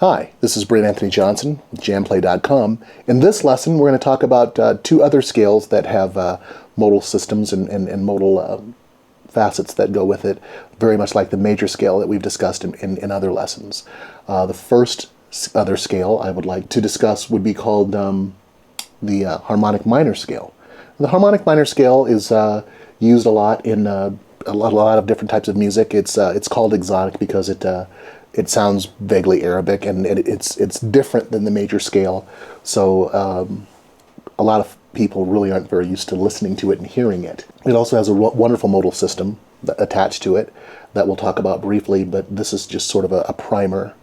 Hi, this is Brent-Anthony Johnson with JamPlay.com. In this lesson, we're going to talk about two other scales that have modal systems and modal facets that go with it, very much like the major scale that we've discussed in other lessons. The first other scale I would like to discuss would be called the harmonic minor scale. The harmonic minor scale is used a lot in a lot of different types of music. It's called exotic because it sounds vaguely Arabic, and it's different than the major scale. So a lot of people really aren't very used to listening to it and hearing it. It also has a wonderful modal system attached to it that we'll talk about briefly, but this is just sort of a primer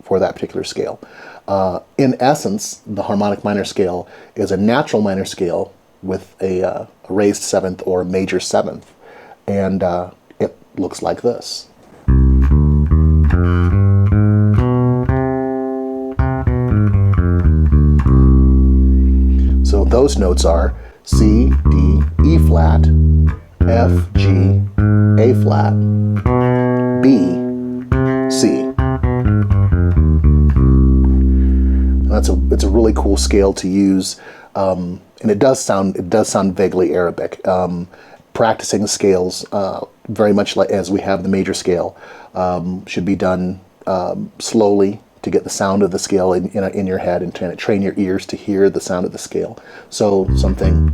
for that particular scale. In essence, the harmonic minor scale is a natural minor scale with a raised seventh or major seventh, and it looks like this. So those notes are C, D, E flat, F, G, A flat, B, C. It's a really cool scale to use, and it does sound vaguely Arabic. Practicing scales, very much like as we have the major scale, should be done slowly to get the sound of the scale in your head and trying to train your ears to hear the sound of the scale. So something.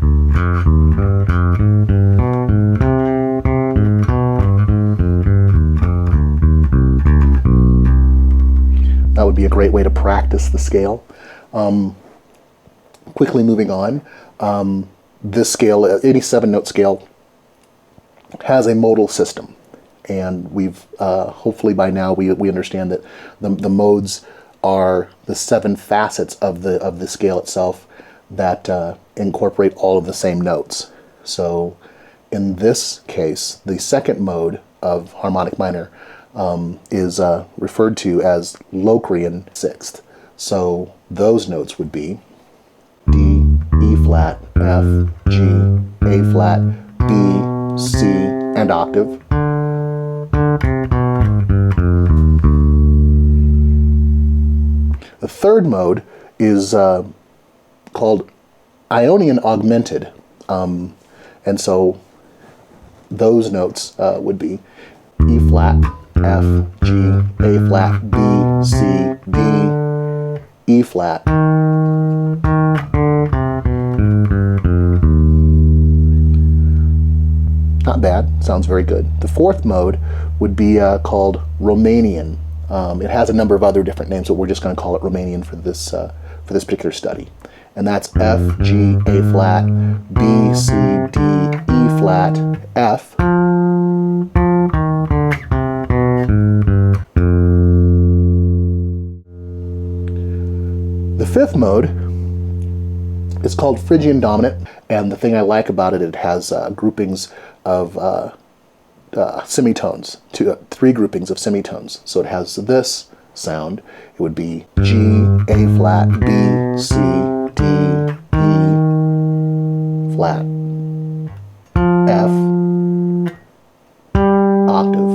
That would be a great way to practice the scale. Quickly moving on, this scale, 87-note scale, has a modal system. And we've hopefully by now we understand that the modes are the 7 facets of the scale itself that incorporate all of the same notes. So in this case, the second mode of harmonic minor is referred to as Locrian sixth. So those notes would be D, E flat, F, G, A flat, B, C, and octave. The third mode is called Ionian augmented, and so those notes would be E flat, F, G, A flat, B, C, D, E flat. Not bad, sounds very good. The fourth mode would be called Romanian. It has a number of other different names, but we're just going to call it Romanian for this particular study. And that's F, G, A flat, B, C, D, E flat, F. The fifth mode is called Phrygian dominant, and the thing I like about it, it has groupings of semitones, 3 groupings of semitones. So it has this sound. It would be G, A flat, B, C, D, E flat, F, octave.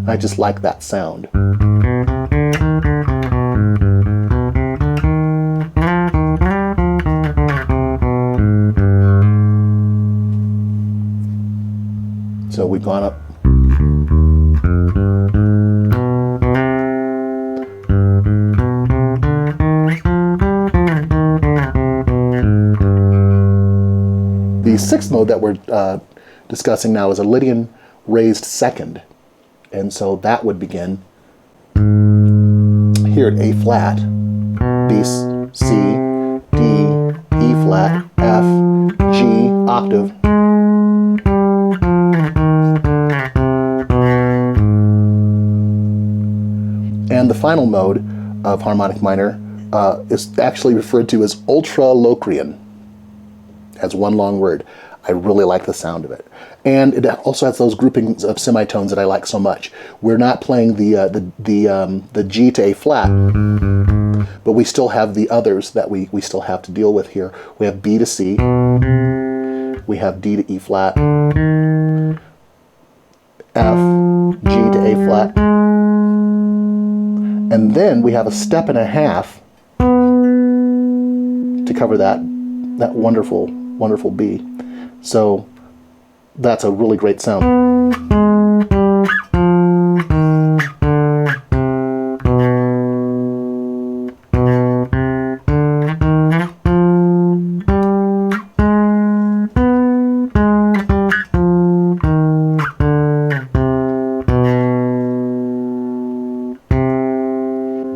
I just like that sound. So we've gone up. The sixth mode that we're discussing now is a Lydian raised second. And so that would begin here at A flat, B, C, D, E flat, F, G, octave. And the final mode of harmonic minor is actually referred to as ultra-Locrian, as one long word. I really like the sound of it. And it also has those groupings of semitones that I like so much. We're not playing the G to A flat, but we still have the others that we still have to deal with here. We have B to C, we have D to E flat, F, G to A flat. And then we have a step and a half to cover that wonderful, wonderful B. So that's a really great sound.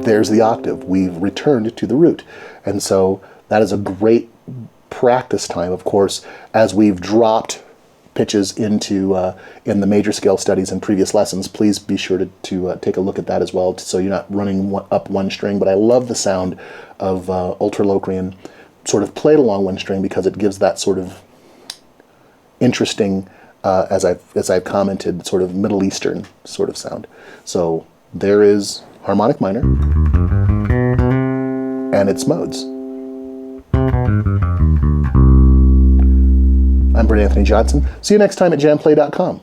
There's the octave. We've returned to the root. And so that is a great practice time, of course, as we've dropped pitches into in the major scale studies in previous lessons. Please be sure to take a look at that as well, so you're not running up one string. But I love the sound of Ultra Locrian sort of played along one string, because it gives that sort of interesting, as I've commented, sort of Middle Eastern sort of sound. So there is harmonic minor and its modes. I'm Brent-Anthony Johnson. See you next time at JamPlay.com.